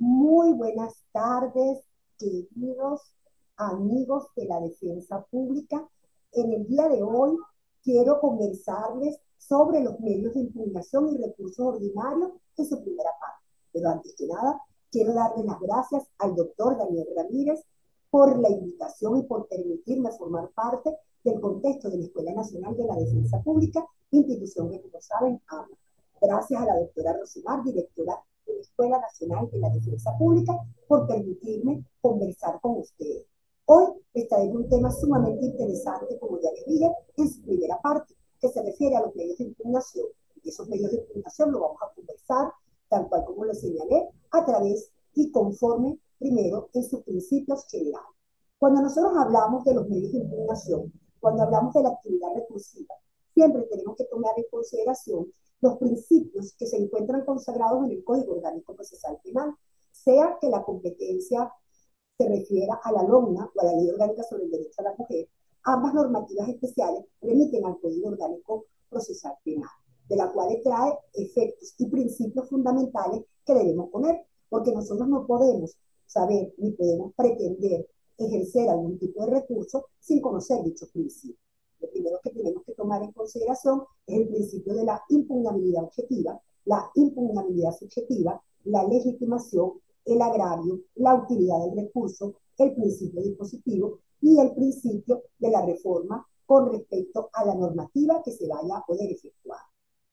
Muy buenas tardes, queridos amigos de la defensa pública. En el día de hoy quiero conversarles sobre los medios de impugnación y recursos ordinarios en su primera parte. Pero antes que nada, quiero darle las gracias al doctor Daniel Ramírez por la invitación y por permitirme formar parte del contexto de la Escuela Nacional de la Defensa Pública, institución que, como saben, amo. Gracias a la doctora Rosimar, directora de la Escuela Nacional de la Defensa Pública, por permitirme conversar con ustedes. Hoy estaré en un tema sumamente interesante, como ya les dije, en su primera parte, que se refiere a los medios de impugnación. Y esos medios de impugnación lo vamos a conversar, tal cual como lo señalé, a través y conforme, primero, en sus principios generales. Cuando nosotros hablamos de los medios de impugnación, cuando hablamos de la actividad recursiva, siempre tenemos que tomar en consideración los principios que se encuentran consagrados en el Código Orgánico Procesal Penal, sea que la competencia se refiera a la LOMNA o a la Ley Orgánica sobre el Derecho a la Mujer. Ambas normativas especiales remiten al Código Orgánico Procesal Penal, de la cual trae efectos y principios fundamentales que debemos poner, porque nosotros no podemos saber ni podemos pretender ejercer algún tipo de recurso sin conocer dichos principios. Lo primero que tenemos que tomar en consideración es el principio de la impugnabilidad objetiva, la impugnabilidad subjetiva, la legitimación, el agravio, la utilidad del recurso, el principio dispositivo y el principio de la reforma con respecto a la normativa que se vaya a poder efectuar.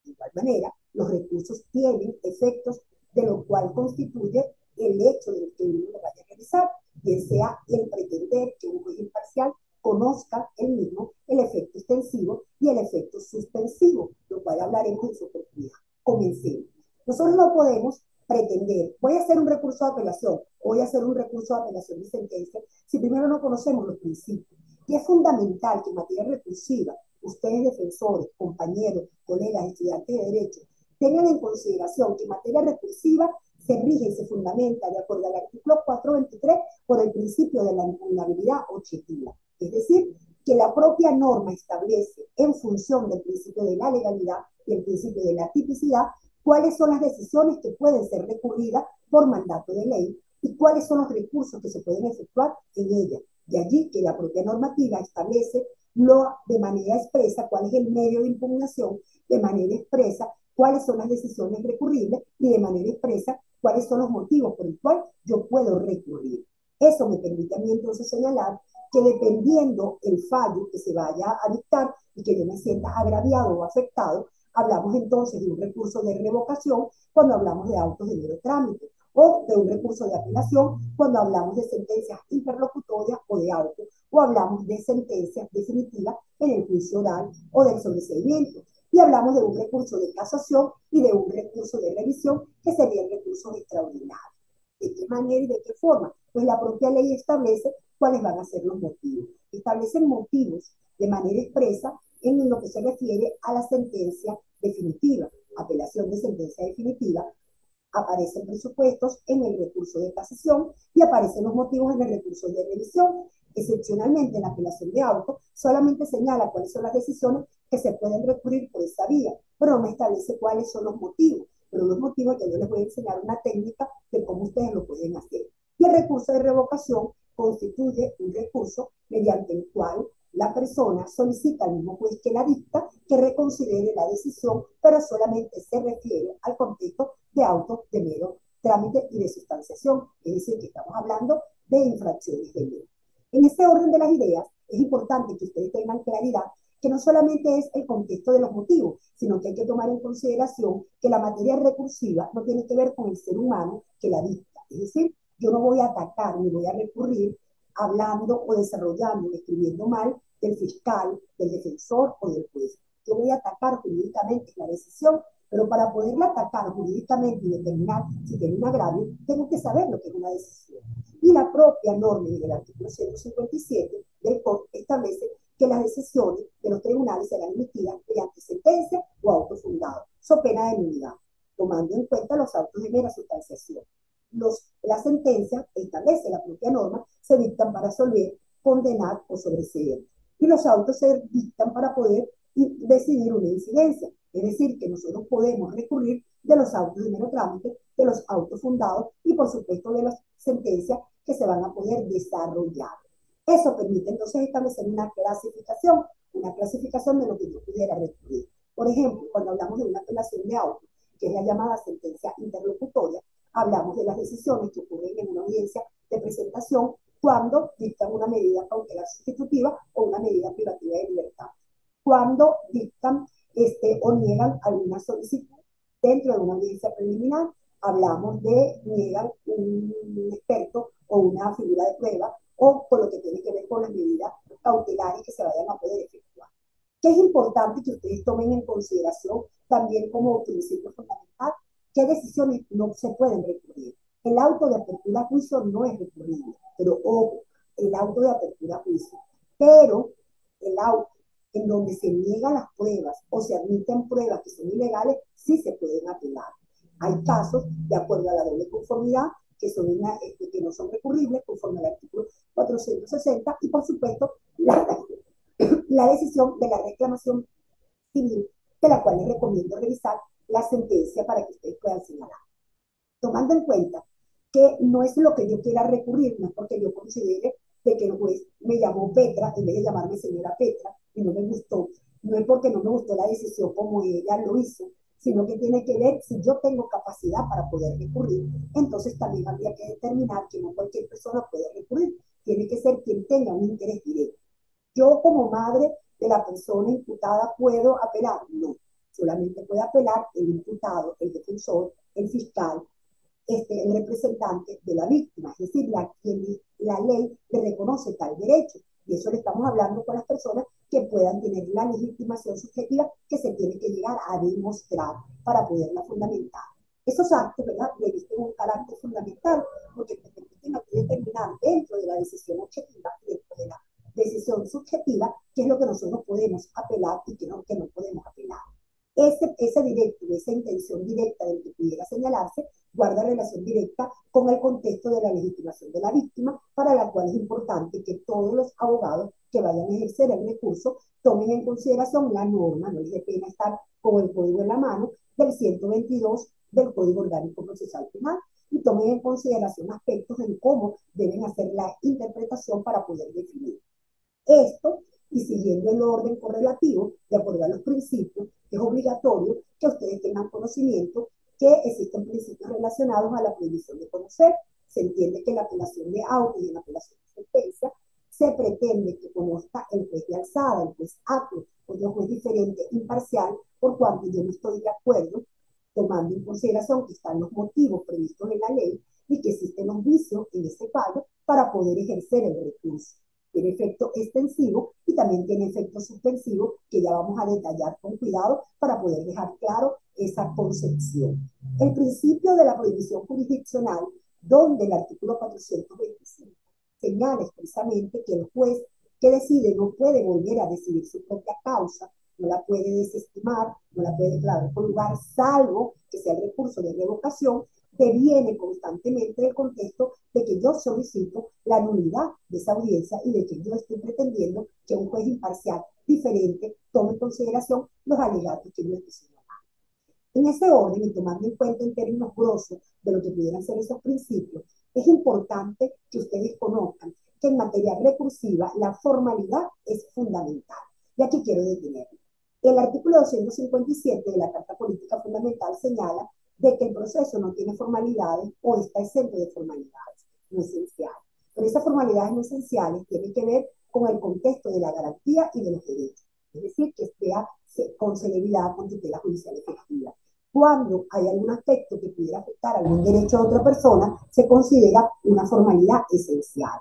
De igual manera, los recursos tienen efectos de lo cual constituye el hecho de que uno lo vaya a realizar, bien sea el pretender que un juez imparcial conozca el mismo el efecto extensivo y el efecto suspensivo, lo cual hablaremos en su oportunidad. Comencemos. Nosotros no podemos pretender, voy a hacer un recurso de apelación, voy a hacer un recurso de apelación de sentencia, si primero no conocemos los principios. Y es fundamental que en materia recursiva, ustedes defensores, compañeros, colegas, estudiantes de Derecho, tengan en consideración que en materia recursiva se rige y se fundamenta de acuerdo al artículo 423 por el principio de la impugnabilidad objetiva. Es decir, que la propia norma establece en función del principio de la legalidad y el principio de la tipicidad cuáles son las decisiones que pueden ser recurridas por mandato de ley y cuáles son los recursos que se pueden efectuar en ella. De allí que la propia normativa establece de manera expresa cuál es el medio de impugnación, de manera expresa cuáles son las decisiones recurribles y de manera expresa cuáles son los motivos por los cuales yo puedo recurrir. Eso me permite a mí entonces señalar que dependiendo el fallo que se vaya a dictar y que yo me sienta agraviado o afectado, hablamos entonces de un recurso de revocación cuando hablamos de autos de mero trámite, o de un recurso de apelación cuando hablamos de sentencias interlocutorias o de auto, o hablamos de sentencias definitivas en el juicio oral o del sobreseimiento. Y hablamos de un recurso de casación y de un recurso de revisión, que serían recursos extraordinarios. ¿De qué manera y de qué forma? Pues la propia ley establece cuáles van a ser los motivos. Establecen motivos de manera expresa en lo que se refiere a la sentencia definitiva, apelación de sentencia definitiva. Aparecen presupuestos en el recurso de casación y aparecen los motivos en el recurso de revisión. Excepcionalmente, en la apelación de auto solamente señala cuáles son las decisiones que se pueden recurrir por esa vía, pero no establece cuáles son los motivos. Pero los motivos ya yo les voy a enseñar una técnica de cómo ustedes lo pueden hacer. Y el recurso de revocación constituye un recurso mediante el cual la persona solicita al mismo juez que la dicta que reconsidere la decisión, pero solamente se refiere al contexto de autos de mero trámite y de sustanciación, es decir, que estamos hablando de infracciones de ley. En este orden de las ideas, es importante que ustedes tengan claridad que no solamente es el contexto de los motivos, sino que hay que tomar en consideración que la materia recursiva no tiene que ver con el ser humano que la dicta. Es decir, yo no voy a atacar ni voy a recurrir hablando o desarrollando o escribiendo mal del fiscal, del defensor o del juez. Yo voy a atacar jurídicamente la decisión, pero para poderla atacar jurídicamente y determinar si tiene un agravio, tengo que saber lo que es una decisión. Y la propia norma del artículo 157 del COD establece que las decisiones de los tribunales serán emitidas mediante sentencia o auto fundado, so pena de nulidad, tomando en cuenta los autos de mera sustanciación. La sentencia establece la propia norma, se dictan para absolver, condenar o sobreseer. Y los autos se dictan para poder decidir una incidencia. Es decir, que nosotros podemos recurrir de los autos de mero trámite, de los autos fundados y por supuesto de las sentencias que se van a poder desarrollar. Eso permite entonces establecer una clasificación de lo que yo pudiera recurrir. Por ejemplo, cuando hablamos de una apelación de auto, que es la llamada sentencia interlocutoria, hablamos de las decisiones que ocurren en una audiencia de presentación cuando dictan una medida cautelar sustitutiva o una medida privativa de libertad. Cuando dictan o niegan alguna solicitud dentro de una audiencia preliminar, hablamos de niegan un experto o una figura de prueba o con lo que tiene que ver con las medidas cautelares que se vayan a poder efectuar. Que es importante que ustedes tomen en consideración también como principio fundamental qué decisiones no se pueden recurrir. El auto de apertura a juicio no es recurrible, pero ojo, el auto de apertura a juicio, pero el auto en donde se niegan las pruebas o se admiten pruebas que son ilegales, sí se pueden apelar. Hay casos, de acuerdo a la doble conformidad, que no son recurribles conforme al artículo 460 y por supuesto la decisión de la reclamación civil, de la cual les recomiendo revisar la sentencia para que ustedes puedan señalar. Tomando en cuenta que no es lo que yo quiera recurrir, no es porque yo considere de que el juez me llamó Petra en vez de llamarme señora Petra y no me gustó, no es porque no me gustó la decisión como ella lo hizo, sino que tiene que ver si yo tengo capacidad para poder recurrir. Entonces también habría que determinar que no cualquier persona puede recurrir, tiene que ser quien tenga un interés directo. Yo como madre de la persona imputada puedo apelar, no, solamente puede apelar el imputado, el defensor, el fiscal, el representante de la víctima, es decir, la ley le reconoce tal derecho. Y eso le estamos hablando con las personas que puedan tener la legitimación subjetiva que se tiene que llegar a demostrar para poderla fundamentar. Esos actos, ¿verdad?, revisten un carácter fundamental porque permiten determinar dentro de la decisión objetiva, dentro de la decisión subjetiva, qué es lo que nosotros podemos apelar y qué no podemos apelar. Ese directo, esa intención directa del que pudiera señalarse, guarda relación directa con el contexto de la legitimación de la víctima, para la cual es importante que todos los abogados que vayan a ejercer el recurso tomen en consideración la norma, no les dé pena estar con el código en la mano, del 122 del Código Orgánico Procesal Penal, y tomen en consideración aspectos en cómo deben hacer la interpretación para poder definir esto, y siguiendo el orden correlativo, de acuerdo a los principios, es obligatorio que ustedes tengan conocimiento que existen principios relacionados a la prohibición de conocer. Se entiende que en la apelación de auto y en la apelación de sentencia se pretende que conozca el juez de alzada, el juez acto, otro juez diferente, imparcial, por cuanto yo no estoy de acuerdo, tomando en consideración que están los motivos previstos en la ley y que existen los vicios en este fallo para poder ejercer el recurso. Tiene efecto extensivo y también tiene efecto suspensivo, que ya vamos a detallar con cuidado para poder dejar claro esa concepción. El principio de la prohibición jurisdiccional, donde el artículo 425 señala expresamente que el juez que decide no puede volver a decidir su propia causa, no la puede desestimar, no la puede declarar por lugar, salvo que sea el recurso de revocación, deviene constantemente del contexto de que yo solicito la nulidad de esa audiencia y de que yo estoy pretendiendo que un juez imparcial diferente tome en consideración los alegatos que yo estoy señalando. En ese orden, y tomando en cuenta en términos grosos de lo que pudieran ser esos principios, es importante que ustedes conozcan que en materia recursiva la formalidad es fundamental. Y aquí quiero detenerme. El artículo 257 de la Carta Política Fundamental señala de que el proceso no tiene formalidades o está exento de formalidades no esenciales. Pero esas formalidades no esenciales tienen que ver con el contexto de la garantía y de los derechos. Es decir, que sea con celeridad, con tutela judicial efectiva. Cuando hay algún aspecto que pudiera afectar algún derecho de otra persona, se considera una formalidad esencial.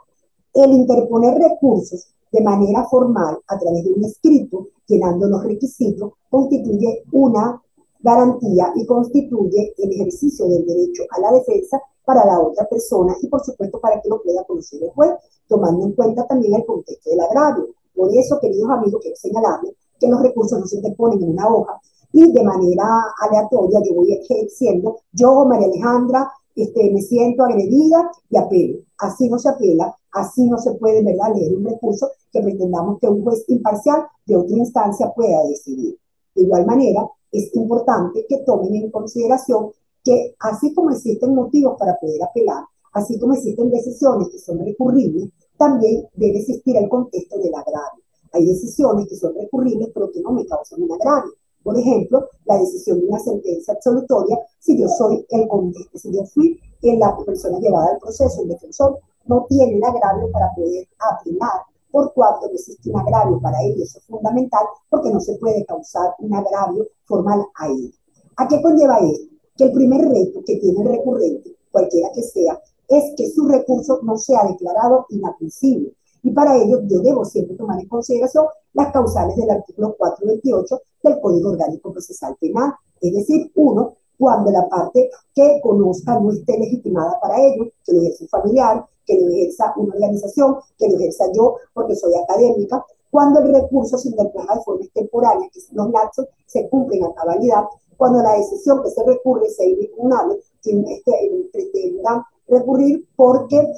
El interponer recursos de manera formal a través de un escrito, llenando los requisitos, constituye una garantía y constituye el ejercicio del derecho a la defensa para la otra persona y, por supuesto, para que lo pueda conocer el juez, tomando en cuenta también el contexto del agravio. Por eso, queridos amigos, quiero señalarles que los recursos no se interponen en una hoja y de manera aleatoria yo voy ejerciendo, yo, María Alejandra, me siento agredida y apelo. Así no se apela, así no se puede, ¿verdad?, leer un recurso que pretendamos que un juez imparcial de otra instancia pueda decidir. De igual manera, es importante que tomen en consideración que así como existen motivos para poder apelar, así como existen decisiones que son recurribles, también debe existir el contexto del agravio. Hay decisiones que son recurribles pero que no me causan un agravio. Por ejemplo, la decisión de una sentencia absolutoria, si yo soy el condenado, si yo fui la persona llevada al proceso, el defensor, no tiene el agravio para poder apelar, por cuanto no existe un agravio para él, y eso es fundamental, porque no se puede causar un agravio formal a él. ¿A qué conlleva esto? Que el primer reto que tiene el recurrente, cualquiera que sea, es que su recurso no sea declarado inadmisible. Y para ello yo debo siempre tomar en consideración las causales del artículo 428 del Código Orgánico Procesal Penal. Es decir, uno, cuando la parte que conozca no esté legitimada para ello, que lo ejerza un familiar, que lo ejerza una organización, que lo ejerza yo porque soy académica, cuando el recurso se interponga de forma extemporánea, que los lapsos se cumplen a cabalidad, cuando la decisión que se recurre sea impugnable, deberán recurrir porque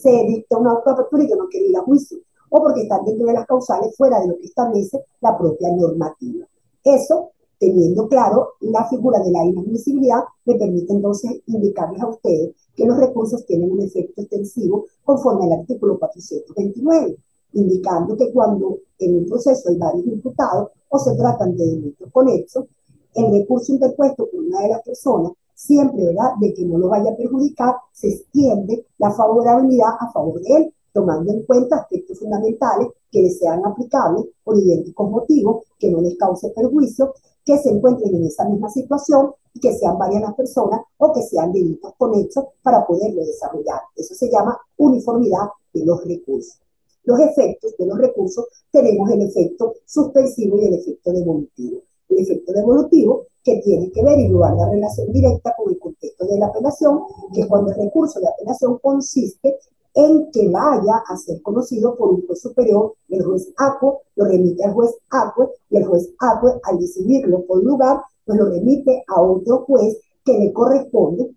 se dicta una autoapertura y yo no quiero ir a juicio, o porque están dentro de las causales fuera de lo que establece la propia normativa. Eso, teniendo claro la figura de la inadmisibilidad, me permite entonces indicarles a ustedes que los recursos tienen un efecto extensivo conforme al artículo 429, indicando que cuando en un proceso hay varios imputados o se tratan de delitos conexos, el recurso interpuesto por una de las personas, siempre, ¿verdad?, de que no lo vaya a perjudicar, se extiende la favorabilidad a favor de él, tomando en cuenta aspectos fundamentales que les sean aplicables por idénticos motivos, que no les cause perjuicio, que se encuentren en esa misma situación y que sean varias las personas o que sean delitos conexos para poderlo desarrollar. Eso se llama uniformidad de los recursos. Los efectos de los recursos, tenemos el efecto suspensivo y el efecto devolutivo. El efecto devolutivo, que tiene que ver y guarda relación directa con el contexto de la apelación, que es cuando el recurso de apelación consiste en que vaya a ser conocido por un juez superior, el juez ACUE lo remite al juez ACUE y el juez ACUE, al decidirlo por lugar, pues lo remite a otro juez que le corresponde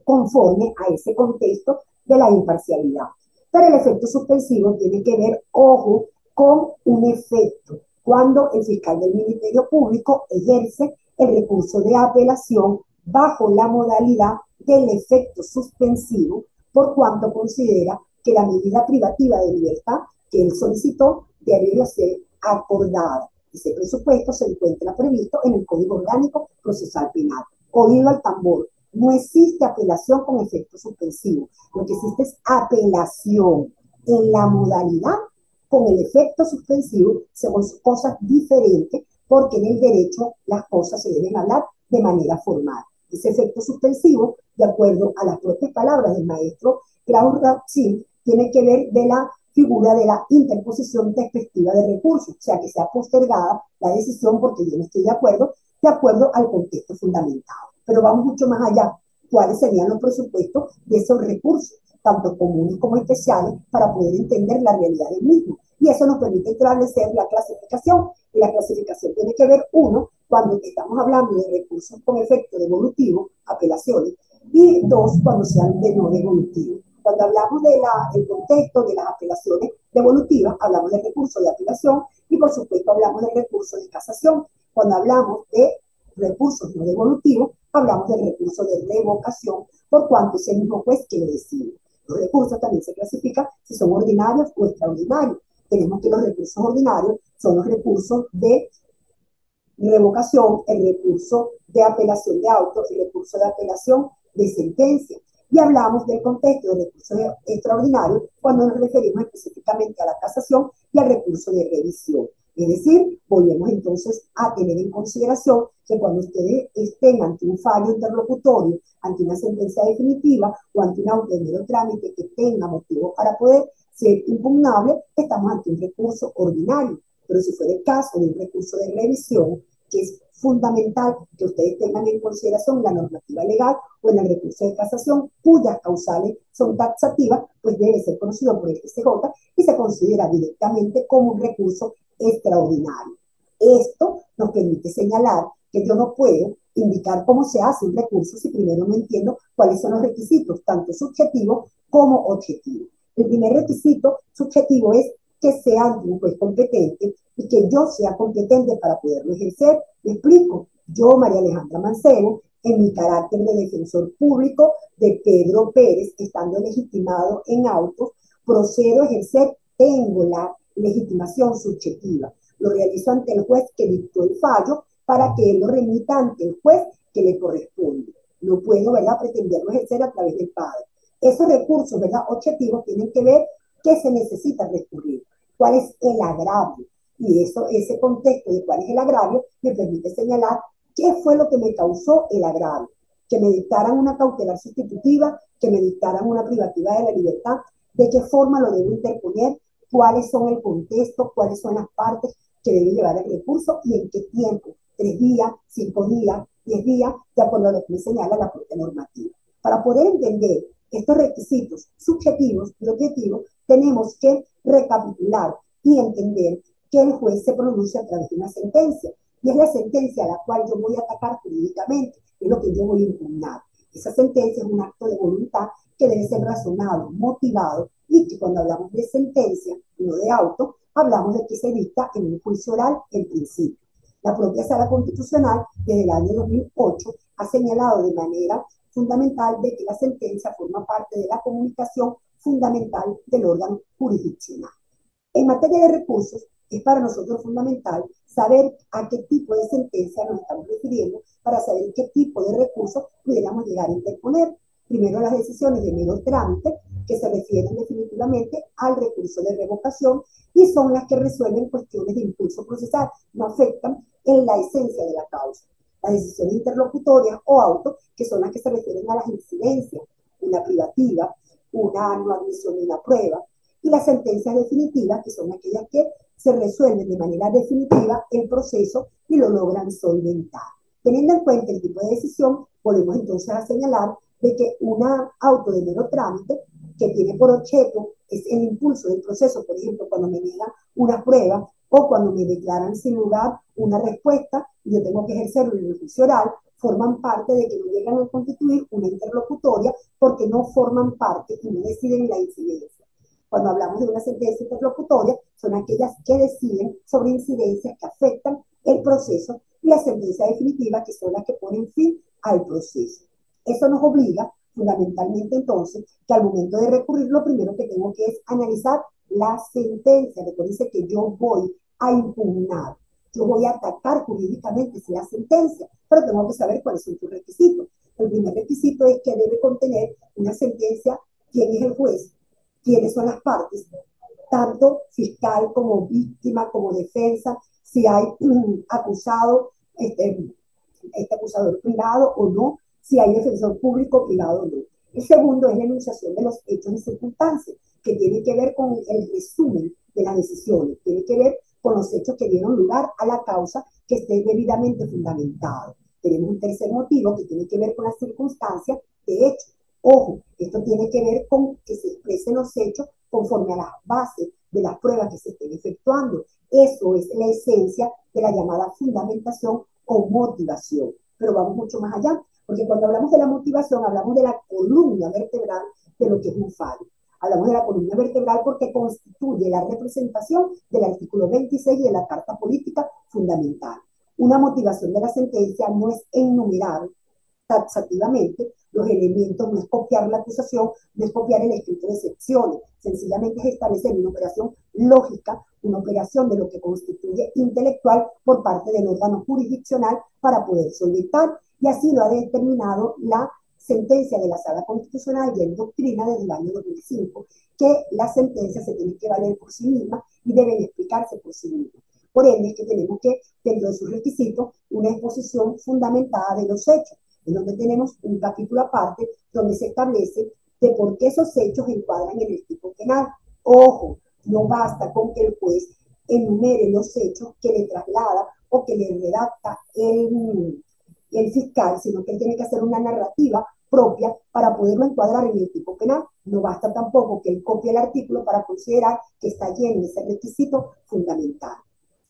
conforme a ese contexto de la imparcialidad. Pero el efecto suspensivo tiene que ver, ojo, con un efecto cuando el fiscal del Ministerio Público ejerce el recurso de apelación bajo la modalidad del efecto suspensivo, por cuanto considera que la medida privativa de libertad que él solicitó debería ser acordada. Ese presupuesto se encuentra previsto en el Código Orgánico Procesal Penal. Oído al tambor. No existe apelación con efecto suspensivo. Lo que existe es apelación en la modalidad con el efecto suspensivo. Son cosas diferentes porque en el derecho las cosas se deben hablar de manera formal. Ese efecto suspensivo, de acuerdo a las propias palabras del maestro Klaus Ratzin, tiene que ver de la figura de la interposición respectiva de recursos, o sea, que sea postergada la decisión porque yo no estoy de acuerdo al contexto fundamentado. Pero vamos mucho más allá. ¿Cuáles serían los presupuestos de esos recursos, tanto comunes como especiales, para poder entender la realidad del mismo? Y eso nos permite establecer la clasificación. Y la clasificación tiene que ver, uno, cuando estamos hablando de recursos con efecto devolutivo, apelaciones, y dos, cuando sean de no devolutivo. Cuando hablamos del contexto de las apelaciones devolutivas, hablamos de recurso de apelación y, por supuesto, hablamos de recurso de casación. Cuando hablamos de recursos no devolutivos, hablamos del recurso de revocación, por cuanto es el mismo juez que lo decide. Los recursos también se clasifican si son ordinarios o extraordinarios. Tenemos que los recursos ordinarios son los recursos de revocación, el recurso de apelación de auto, el recurso de apelación de sentencia. Y hablamos del contexto de recursos extraordinarios cuando nos referimos específicamente a la casación y al recurso de revisión. Es decir, volvemos entonces a tener en consideración que cuando ustedes estén ante un fallo interlocutorio, ante una sentencia definitiva o ante un auto de mero trámite que tenga motivos para poder ser impugnable, estamos ante un recurso ordinario. Pero si fuera el caso de un recurso de revisión, que es fundamental que ustedes tengan en consideración la normativa legal o en el recurso de casación, cuyas causales son taxativas, pues debe ser conocido por el TCJ y se considera directamente como un recurso extraordinario. Esto nos permite señalar que yo no puedo indicar cómo se hace un recurso si primero no entiendo cuáles son los requisitos, tanto subjetivos como objetivos. El primer requisito subjetivo es que sea ante un juez competente y que yo sea competente para poderlo ejercer. Me explico. Yo, María Alejandra Mancebo, en mi carácter de defensor público de Pedro Pérez, estando legitimado en autos, procedo a ejercer, tengo la legitimación subjetiva. Lo realizo ante el juez que dictó el fallo para que él lo remita ante el juez que le corresponde. No puedo, ¿verdad?, pretenderlo ejercer a través del padre. Esos recursos, ¿verdad?, objetivos tienen que ver qué se necesita recurrir, cuál es el agravio. Y eso, ese contexto de cuál es el agravio me permite señalar qué fue lo que me causó el agravio. Que me dictaran una cautelar sustitutiva, que me dictaran una privativa de la libertad, de qué forma lo debo interponer, cuáles son el contexto, cuáles son las partes que debe llevar el recurso y en qué tiempo, 3 días, 5 días, 10 días, de acuerdo a lo que me señala la propia normativa. Para poder entender estos requisitos subjetivos y objetivos, tenemos que recapitular y entender que el juez se pronuncia a través de una sentencia. Y es la sentencia a la cual yo voy a atacar jurídicamente, es lo que yo voy a impugnar. Esa sentencia es un acto de voluntad que debe ser razonado, motivado, y que cuando hablamos de sentencia, no de auto, hablamos de que se dicta en un juicio oral en principio. La propia Sala Constitucional, desde el año 2008, ha señalado de manera fundamental de que la sentencia forma parte de la comunicación fundamental del órgano jurisdiccional. En materia de recursos, es para nosotros fundamental saber a qué tipo de sentencia nos estamos refiriendo para saber qué tipo de recursos pudiéramos llegar a interponer. Primero, las decisiones de mero trámite, que se refieren definitivamente al recurso de revocación y son las que resuelven cuestiones de impulso procesal, no afectan en la esencia de la causa. Las decisiones interlocutorias o auto, que son las que se refieren a las incidencias, una privativa, una no admisión de una prueba, y las sentencias definitivas, que son aquellas que se resuelven de manera definitiva el proceso y lo logran solventar. Teniendo en cuenta el tipo de decisión, podemos entonces a señalar de que una auto de mero trámite que tiene por objeto es el impulso del proceso, por ejemplo, cuando me niegan una prueba o cuando me declaran sin lugar una respuesta y yo tengo que ejercerlo en el juicio oral, forman parte de que no llegan a constituir una interlocutoria porque no forman parte y no deciden la incidencia. Cuando hablamos de una sentencia interlocutoria, son aquellas que deciden sobre incidencias que afectan el proceso y la sentencia definitiva, que son las que ponen fin al proceso. Eso nos obliga fundamentalmente entonces que al momento de recurrir lo primero que tengo que es analizar la sentencia. Recuerden que yo voy a impugnar, yo voy a atacar jurídicamente si la sentencia, pero tengo que saber cuáles son sus requisitos. El primer requisito es que debe contener una sentencia, quién es el juez, quiénes son las partes, tanto fiscal como víctima, como defensa, si hay acusado, este acusador privado o no, si hay defensor público privado o no. El segundo es la enunciación de los hechos y circunstancias, que tiene que ver con el resumen de las decisiones, tiene que ver con los hechos que dieron lugar a la causa que esté debidamente fundamentado. Tenemos un tercer motivo que tiene que ver con las circunstancias de hecho. Ojo, esto tiene que ver con que se expresen los hechos conforme a las bases de las pruebas que se estén efectuando. Eso es la esencia de la llamada fundamentación o motivación. Pero vamos mucho más allá, porque cuando hablamos de la motivación, hablamos de la columna vertebral de lo que es un fallo. Hablamos de la columna vertebral porque constituye la representación del artículo 26 de la Carta Política Fundamental. Una motivación de la sentencia no es enumerar taxativamente los elementos, no es copiar la acusación, no es copiar el escrito de secciones, sencillamente es establecer una operación lógica, una operación de lo que constituye intelectual por parte del órgano jurisdiccional para poder solventar, y así lo ha determinado la sentencia de la Sala Constitucional y en doctrina desde el año 2005, que las sentencias se tienen que valer por sí mismas y deben explicarse por sí mismas. Por ende, es que tenemos que, dentro de sus requisitos, una exposición fundamentada de los hechos, en donde tenemos un capítulo aparte donde se establece de por qué esos hechos encuadran en el tipo penal. Ojo, no basta con que el juez enumere los hechos que le traslada o que le redacta el fiscal, sino que él tiene que hacer una narrativa propia para poderlo encuadrar en el tipo penal. No basta tampoco que él copie el artículo para considerar que está lleno de ese requisito fundamental.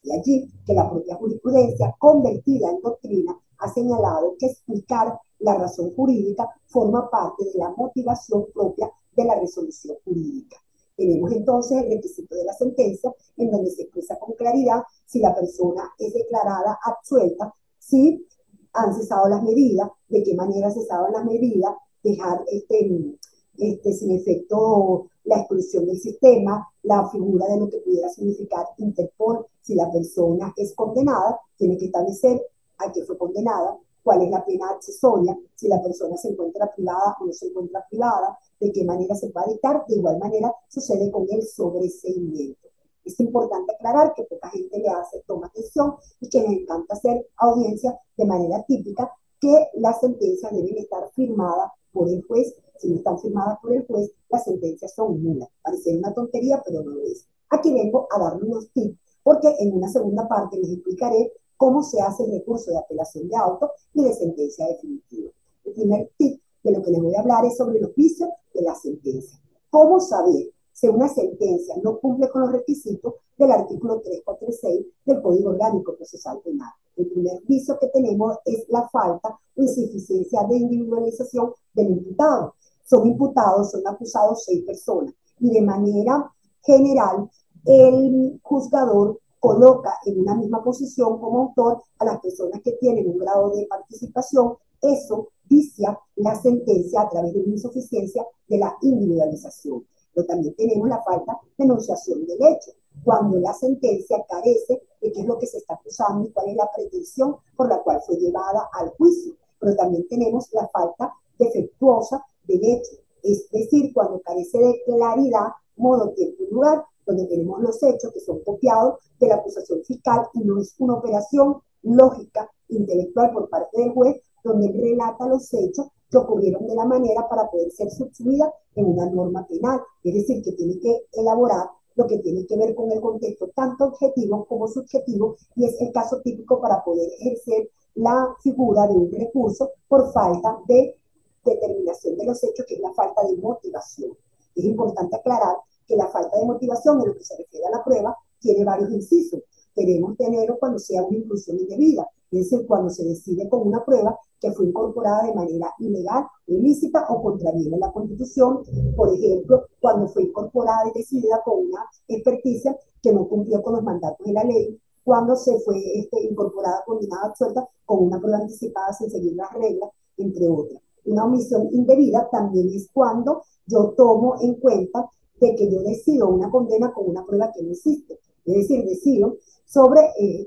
Y allí que la propia jurisprudencia convertida en doctrina ha señalado que explicar la razón jurídica forma parte de la motivación propia de la resolución jurídica. Tenemos entonces el requisito de la sentencia, en donde se expresa con claridad si la persona es declarada absuelta, si han cesado las medidas, de qué manera cesaban las medidas, dejar sin efecto la exclusión del sistema, la figura de lo que pudiera significar Interpol, si la persona es condenada, tiene que establecer a qué fue condenada, cuál es la pena accesoria, si la persona se encuentra privada o no se encuentra privada, de qué manera se va a dictar. De igual manera sucede con el sobreseimiento. Es importante aclarar que poca gente le toma atención y que les encanta hacer audiencias de manera típica, que las sentencias deben estar firmadas por el juez. Si no están firmadas por el juez, las sentencias son nulas. Parece una tontería, pero no lo es. Aquí vengo a darle unos tips, porque en una segunda parte les explicaré cómo se hace el recurso de apelación de auto y de sentencia definitiva. El primer tip de lo que les voy a hablar es sobre los vicios de la sentencia. ¿Cómo saber si una sentencia no cumple con los requisitos del artículo 346 del Código Orgánico Procesal Penal? El primer vicio que tenemos es la falta o insuficiencia de individualización del imputado. Son imputados, son acusados 6 personas y de manera general el juzgador coloca en una misma posición como autor a las personas que tienen un grado de participación. Eso vicia la sentencia a través de una insuficiencia de la individualización. Pero también tenemos la falta de enunciación del hecho, cuando la sentencia carece de qué es lo que se está acusando y cuál es la pretensión por la cual fue llevada al juicio. Pero también tenemos la falta defectuosa del hecho, es decir, cuando carece de claridad, modo, tiempo y lugar, donde tenemos los hechos que son copiados de la acusación fiscal y no es una operación lógica, intelectual por parte del juez, donde él relata los hechos que ocurrieron de la manera para poder ser subsumida en una norma penal. Es decir, que tiene que elaborar lo que tiene que ver con el contexto tanto objetivo como subjetivo, y es el caso típico para poder ejercer la figura de un recurso por falta de determinación de los hechos, que es la falta de motivación. Es importante aclarar que la falta de motivación en lo que se refiere a la prueba tiene varios incisos. Queremos tenerlo cuando sea una inclusión indebida, es decir, cuando se decide con una prueba que fue incorporada de manera ilegal, ilícita o contraviene la Constitución. Por ejemplo, cuando fue incorporada y decidida con una experticia que no cumplió con los mandatos de la ley, cuando se fue incorporada, condenada, absuelta con una prueba anticipada sin seguir las reglas, entre otras. Una omisión indebida también es cuando yo tomo en cuenta de que yo decido una condena con una prueba que no existe. Es decir, decido sobre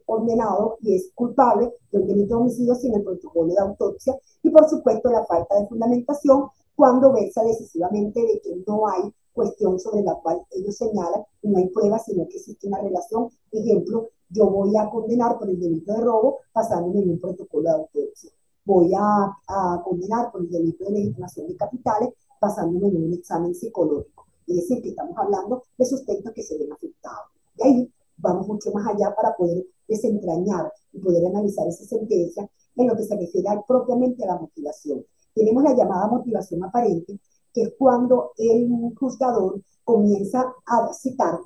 condenado y es culpable de un delito de homicidio sin el protocolo de autopsia, y por supuesto la falta de fundamentación cuando versa decisivamente de que no hay cuestión sobre la cual ellos señalan y no hay prueba, sino que existe una relación. Ejemplo, yo voy a condenar por el delito de robo basándome en un protocolo de autopsia. Voy a condenar por el delito de legitimación de capitales basándome en un examen psicológico. Es decir, que estamos hablando de sustentos que se ven afectados. Y ahí vamos mucho más allá para poder desentrañar y poder analizar esa sentencia en lo que se refiere propiamente a la motivación. Tenemos la llamada motivación aparente, que es cuando el juzgador comienza a citar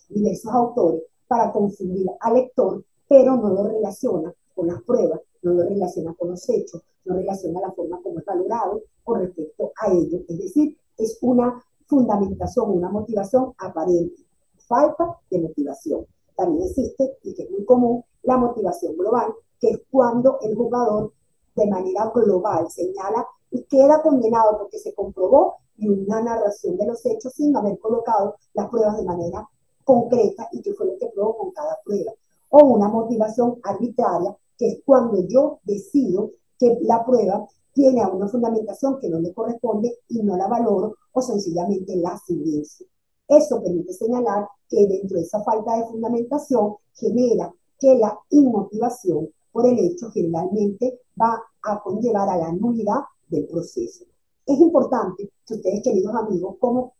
diversos autores para confundir al lector, pero no lo relaciona con las pruebas, no lo relaciona con los hechos, no relaciona la forma como es valorado con respecto a ello. Es decir, es una fundamentación, una motivación aparente, falta de motivación. También existe, y que es muy común, la motivación global, que es cuando el jugador de manera global señala y queda condenado porque se comprobó, y una narración de los hechos sin haber colocado las pruebas de manera concreta y qué fue lo que probó con cada prueba. O una motivación arbitraria, que es cuando yo decido que la prueba tiene una fundamentación que no le corresponde y no la valoro, o sencillamente la silencio. Eso permite señalar que dentro de esa falta de fundamentación genera que la inmotivación por el hecho generalmente va a conllevar a la nulidad del proceso. Es importante que ustedes, queridos amigos, como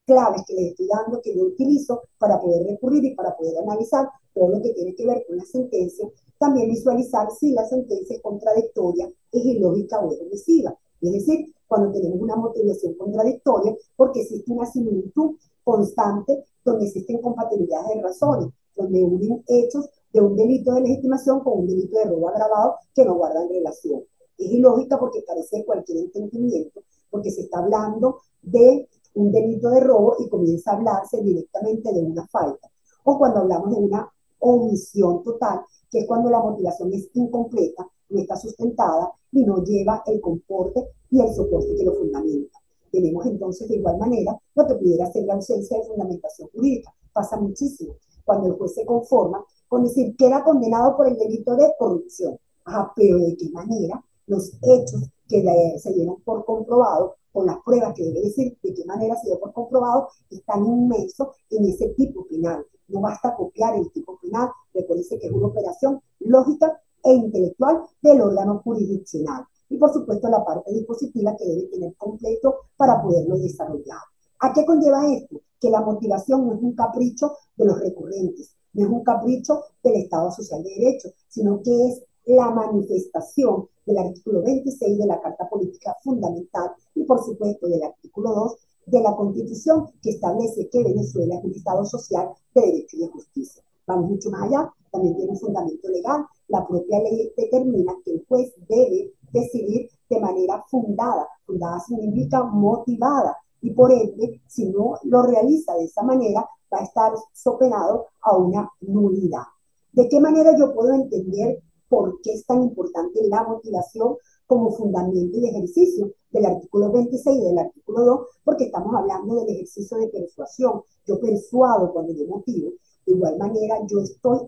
claves que les estoy dando, que yo utilizo para poder recurrir y para poder analizar todo lo que tiene que ver con la sentencia, también visualizar si la sentencia es contradictoria, es ilógica o es omisiva. Es decir, cuando tenemos una motivación contradictoria, porque existe una similitud constante donde existen compatibilidades de razones, donde unen hechos de un delito de legitimación con un delito de robo agravado que no guardan relación. Es ilógica porque carece de cualquier entendimiento, porque se está hablando de un delito de robo y comienza a hablarse directamente de una falta. O cuando hablamos de una omisión total, que es cuando la motivación es incompleta, no está sustentada y no lleva el comporte y el soporte que lo fundamenta. Tenemos entonces de igual manera lo que pudiera ser la ausencia de fundamentación jurídica. Pasa muchísimo cuando el juez se conforma con decir queda condenado por el delito de corrupción. Ajá, pero ¿de qué manera los hechos que se dieron por comprobado, con las pruebas que debe decir de qué manera se dio por comprobado, están inmensos en ese tipo penal? No basta copiar el tipo penal, recuerde que es una operación lógica e intelectual del órgano jurisdiccional. Y por supuesto la parte dispositiva que debe tener completo para poderlo desarrollar. ¿A qué conlleva esto? Que la motivación no es un capricho de los recurrentes, no es un capricho del Estado Social de Derecho, sino que es la manifestación del artículo 26 de la Carta Política Fundamental y por supuesto del artículo 2 de la Constitución, que establece que Venezuela es un Estado social de derecho y de justicia. Vamos mucho más allá, también tiene un fundamento legal. La propia ley determina que el juez debe decidir de manera fundada. Fundada significa motivada, y por ende, si no lo realiza de esa manera, va a estar sopenado a una nulidad. ¿De qué manera yo puedo entender por qué es tan importante la motivación como fundamento y ejercicio del artículo 26 y del artículo 2? Porque estamos hablando del ejercicio de persuasión. Yo persuado cuando yo motivo. De igual manera, yo estoy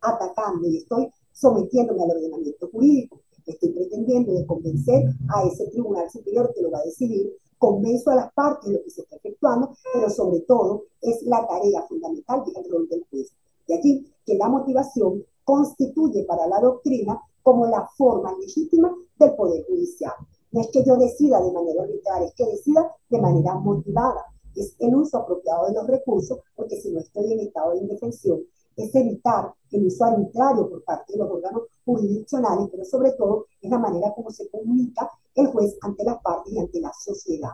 atacando y estoy sometiéndome al ordenamiento jurídico. Estoy pretendiendo de convencer a ese tribunal superior que lo va a decidir, convenzo a las partes de lo que se está efectuando, pero sobre todo es la tarea fundamental que es el rol del juez. De aquí que la motivación constituye para la doctrina como la forma legítima del Poder Judicial. No es que yo decida de manera arbitraria, es que decida de manera motivada. Es el uso apropiado de los recursos, porque si no estoy en estado de indefensión, es evitar el uso arbitrario por parte de los órganos jurisdiccionales, pero sobre todo es la manera como se comunica el juez ante las partes y ante la sociedad.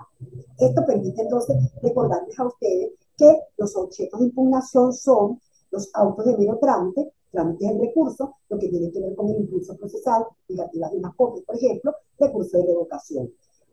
Esto permite entonces recordarles a ustedes que los objetos de impugnación son los autos de mero trámite, trámites del recurso, lo que tiene que ver con el impulso procesal, negativas de una copia, por ejemplo, recurso de revocación.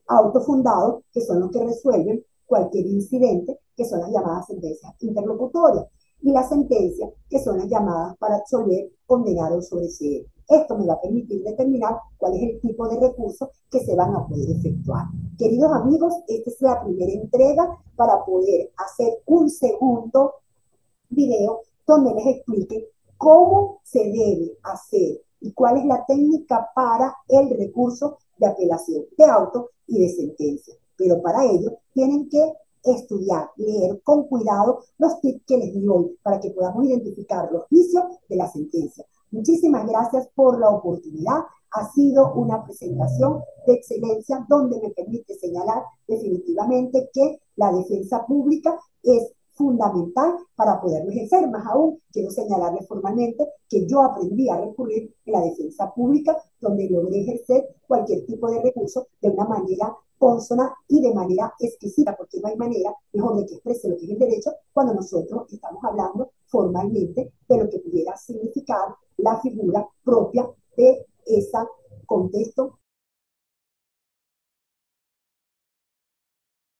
Autos fundados, que son los que resuelven cualquier incidente, que son las llamadas sentencias interlocutorias, y las sentencias, que son las llamadas para absolver, condenar o sobreseer. Esto me va a permitir determinar cuál es el tipo de recursos que se van a poder efectuar. Queridos amigos, esta es la primera entrega para poder hacer un segundo video donde les explique cómo se debe hacer y cuál es la técnica para el recurso de apelación de auto y de sentencia. Pero para ello tienen que estudiar, leer con cuidado los tips que les di hoy para que podamos identificar los vicios de la sentencia. Muchísimas gracias por la oportunidad. Ha sido una presentación de excelencia donde me permite señalar definitivamente que la defensa pública es fundamental para poderlo ejercer. Más aún, quiero señalarles formalmente que yo aprendí a recurrir en la defensa pública, donde logré ejercer cualquier tipo de recurso de una manera consona y de manera exquisita, porque no hay manera mejor de que exprese lo que es el derecho cuando nosotros estamos hablando formalmente de lo que pudiera significar la figura propia de ese contexto